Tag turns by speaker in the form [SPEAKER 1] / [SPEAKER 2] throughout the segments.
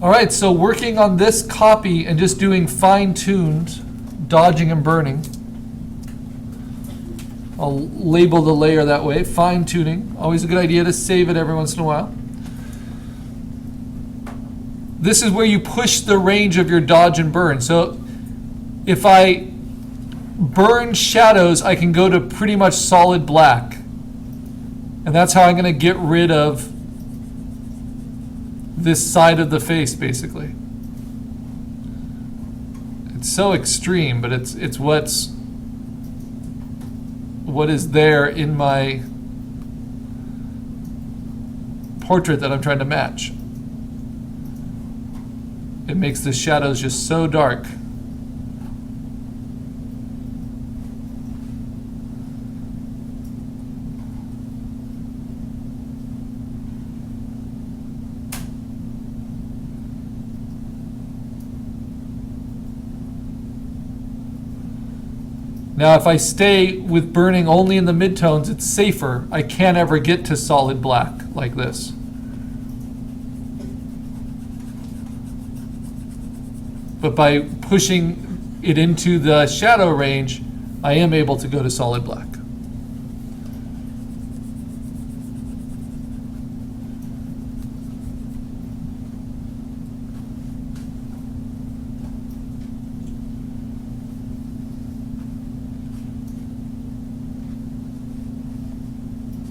[SPEAKER 1] All right, so working on this copy and just doing fine-tuned dodging and burning. I'll label the layer that way, fine-tuning. Always a good idea to save it every once in a while. This is where you push the range of your dodge and burn. So if I burn shadows, I can go to pretty much solid black. And that's how I'm going to get rid of this side of the face, basically. It's so extreme, but it's what is there in my portrait that I'm trying to match. It makes the shadows just so dark. Now, if I stay with burning only in the midtones, it's safer. I can't ever get to solid black like this. But by pushing it into the shadow range, I am able to go to solid black.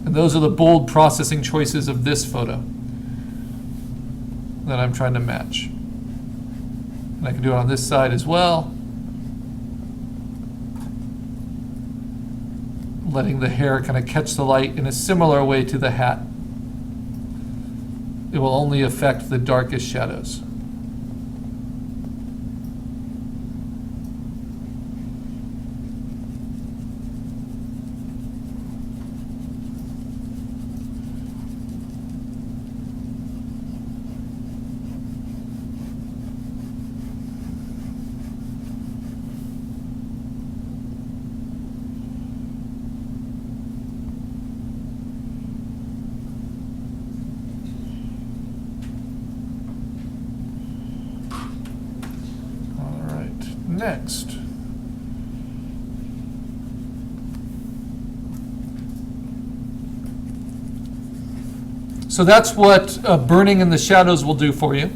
[SPEAKER 1] And those are the bold processing choices of this photo that I'm trying to match. And I can do it on this side as well. Letting the hair kind of catch the light in a similar way to the hat. It will only affect the darkest shadows. Next. So that's what burning in the shadows will do for you.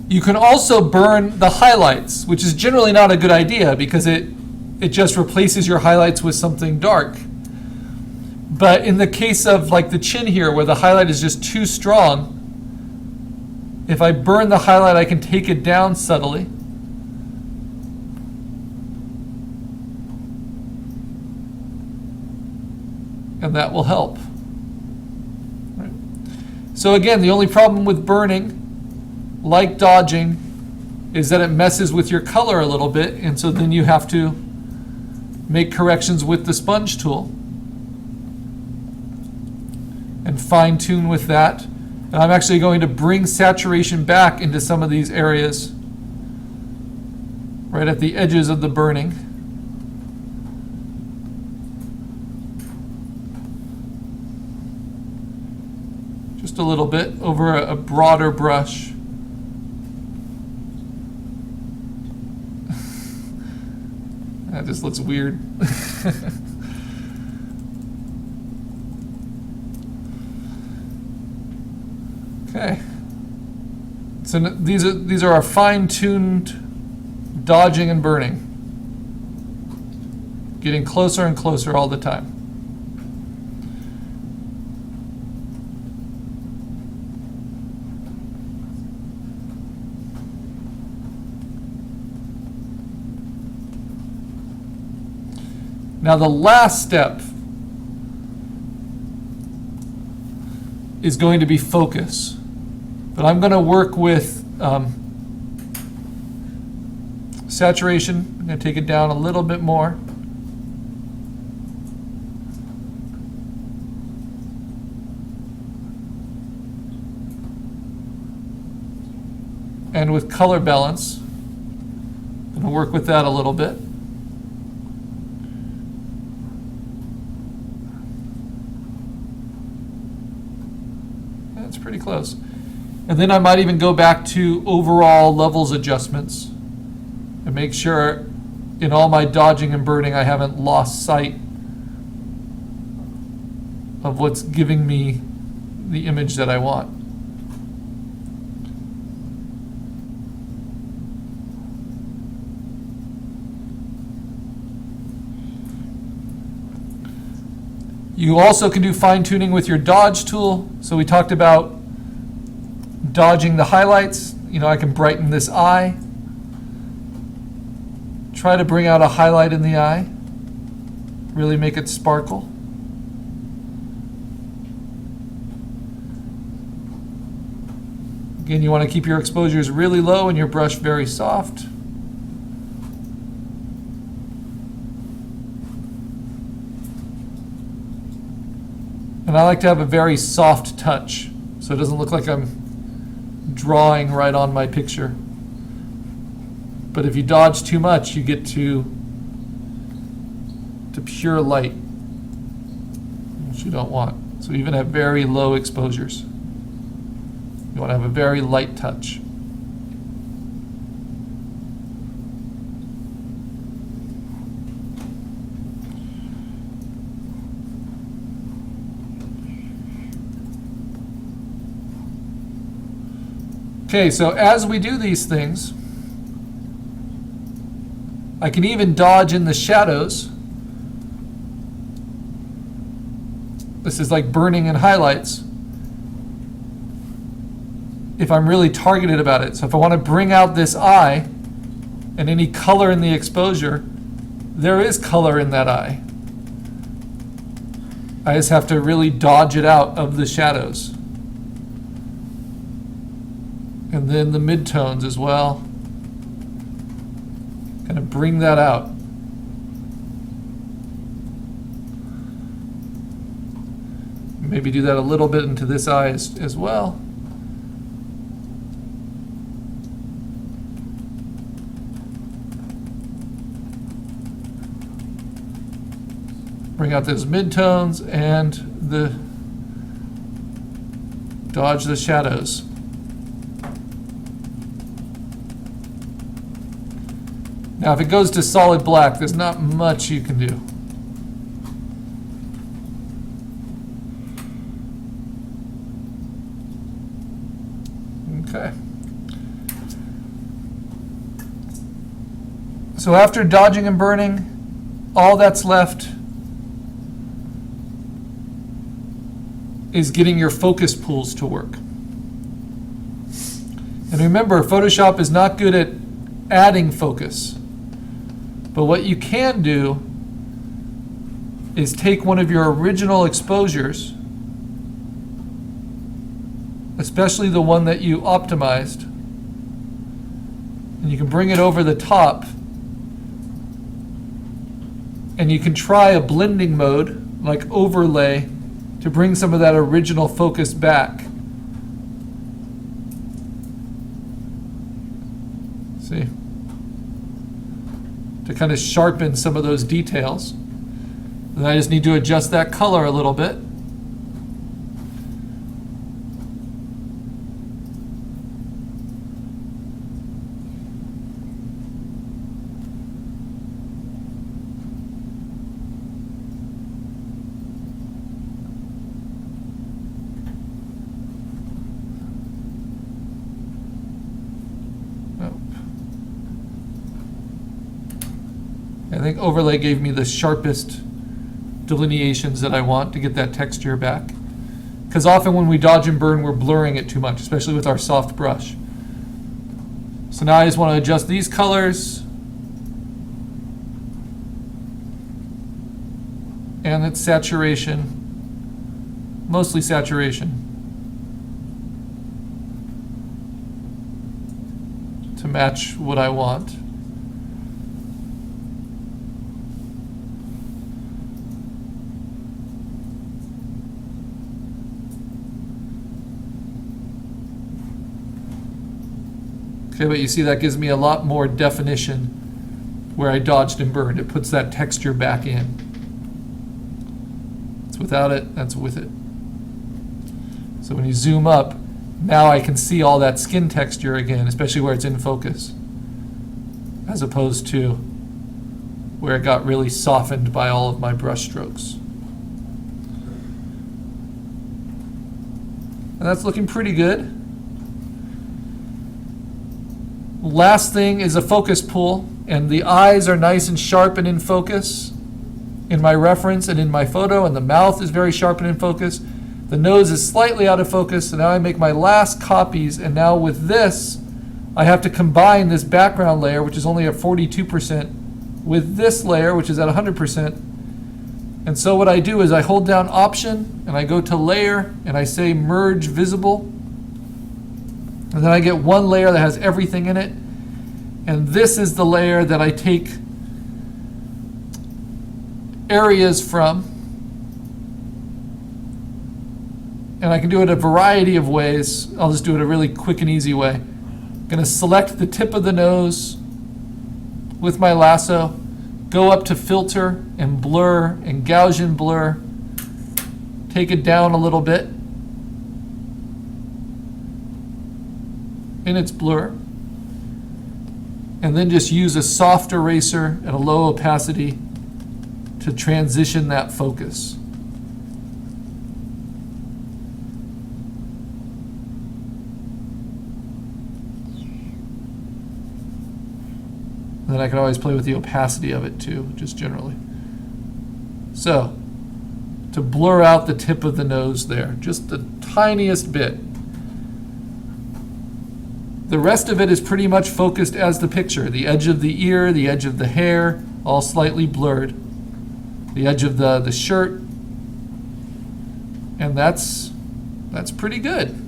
[SPEAKER 1] You can also burn the highlights, which is generally not a good idea because it just replaces your highlights with something dark. But in the case of like the chin here where the highlight is just too strong, if I burn the highlight, I can take it down subtly. And that will help. Right. So again, the only problem with burning, like dodging, is that it messes with your color a little bit, and so then you have to make corrections with the sponge tool and fine tune with that. And I'm actually going to bring saturation back into some of these areas right at the edges of the burning. Just a little bit over a broader brush. That just looks weird. Okay. So these are our fine-tuned dodging and burning. Getting closer and closer all the time. Now the last step is going to be focus. But I'm going to work with saturation. I'm going to take it down a little bit more. And with color balance, I'm going to work with that a little bit. That's pretty close. And then I might even go back to overall levels adjustments and make sure in all my dodging and burning I haven't lost sight of what's giving me the image that I want. You also can do fine tuning with your dodge tool. So we talked about dodging the highlights. I can brighten this eye. Try to bring out a highlight in the eye. Really make it sparkle. Again, you want to keep your exposures really low and your brush very soft. And I like to have a very soft touch, so it doesn't look like I'm drawing right on my picture. But if you dodge too much, you get to pure light, which you don't want. So even at very low exposures, you want to have a very light touch. Okay, so as we do these things, I can even dodge in the shadows. This is like burning in highlights if I'm really targeted about it. So if I want to bring out this eye and any color in the exposure, there is color in that eye. I just have to really dodge it out of the shadows. And then the midtones as well. Kind of bring that out. Maybe do that a little bit into this eye as well. Bring out those midtones and dodge the shadows. Now, if it goes to solid black, there's not much you can do. Okay. So after dodging and burning, all that's left is getting your focus pools to work. And remember, Photoshop is not good at adding focus. But what you can do is take one of your original exposures, especially the one that you optimized, and you can bring it over the top, and you can try a blending mode, like overlay, to bring some of that original focus back. See? To kind of sharpen some of those details. Then I just need to adjust that color a little bit. I think overlay gave me the sharpest delineations that I want to get that texture back. Because often when we dodge and burn, we're blurring it too much, especially with our soft brush. So now I just want to adjust these colors. And its saturation, mostly saturation, to match what I want. Okay, but you see that gives me a lot more definition where I dodged and burned. It puts that texture back in. It's without it, that's with it. So when you zoom up, now I can see all that skin texture again, especially where it's in focus, as opposed to where it got really softened by all of my brush strokes. And that's looking pretty good. Last thing is a focus pull, and the eyes are nice and sharp and in focus in my reference and in my photo, and the mouth is very sharp and in focus. The nose is slightly out of focus, so now I make my last copies, and now with this, I have to combine this background layer, which is only at 42%, with this layer, which is at 100%. And so what I do is I hold down Option, and I go to Layer, and I say Merge Visible. And then I get one layer that has everything in it. And this is the layer that I take areas from. And I can do it a variety of ways. I'll just do it a really quick and easy way. I'm going to select the tip of the nose with my lasso, go up to Filter and Blur and Gaussian Blur, take it down a little bit in its blur, and then just use a soft eraser at a low opacity to transition that focus. Then I can always play with the opacity of it too, just generally. So, to blur out the tip of the nose there, just the tiniest bit. The rest of it is pretty much focused as the picture. The edge of the ear, the edge of the hair, all slightly blurred. The edge of the shirt. And that's pretty good.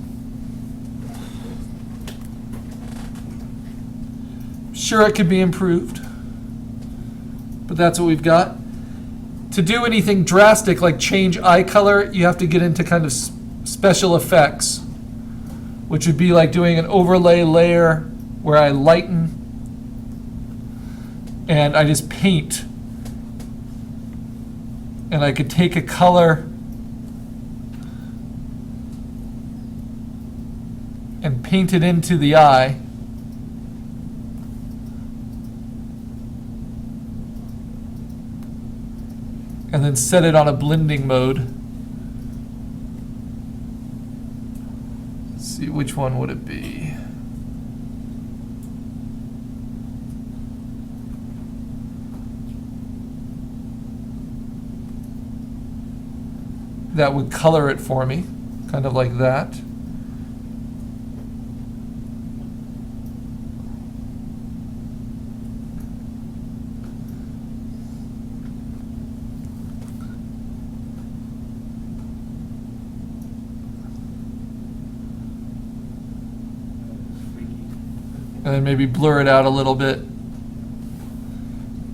[SPEAKER 1] Sure, it could be improved, but that's what we've got. To do anything drastic like change eye color, you have to get into kind of special effects, which would be like doing an overlay layer where I lighten and I just paint. And I could take a color and paint it into the eye. And then set it on a blending mode. Let's see, which one would it be? That would color it for me, kind of like that. And then maybe blur it out a little bit,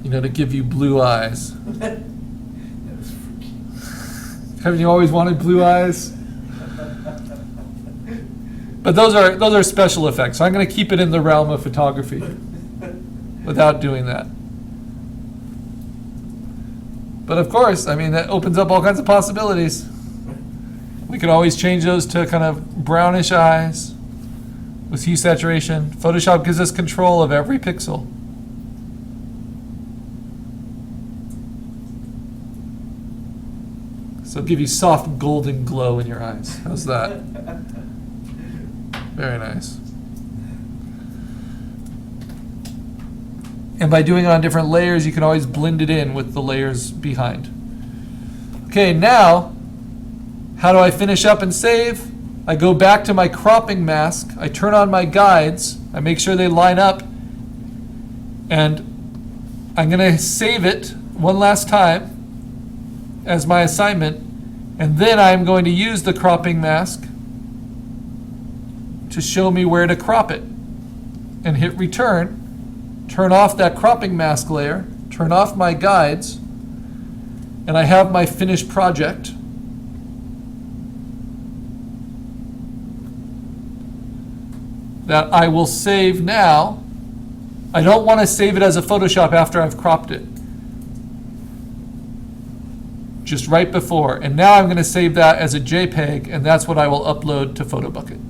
[SPEAKER 1] to give you blue eyes.
[SPEAKER 2] That was freaky.
[SPEAKER 1] Haven't you always wanted blue eyes? But those are special effects. So I'm going to keep it in the realm of photography without doing that. But of course, that opens up all kinds of possibilities. We could always change those to kind of brownish eyes with hue saturation. Photoshop gives us control of every pixel. So it'll give you soft golden glow in your eyes. How's that? Very nice. And by doing it on different layers, you can always blend it in with the layers behind. Okay, now, how do I finish up and save? I go back to my cropping mask, I turn on my guides, I make sure they line up, and I'm going to save it one last time as my assignment, and then I'm going to use the cropping mask to show me where to crop it. And hit return, turn off that cropping mask layer, turn off my guides, and I have my finished project. That I will save now. I don't want to save it as a Photoshop after I've cropped it. Just right before. And now I'm going to save that as a JPEG, and that's what I will upload to PhotoBucket.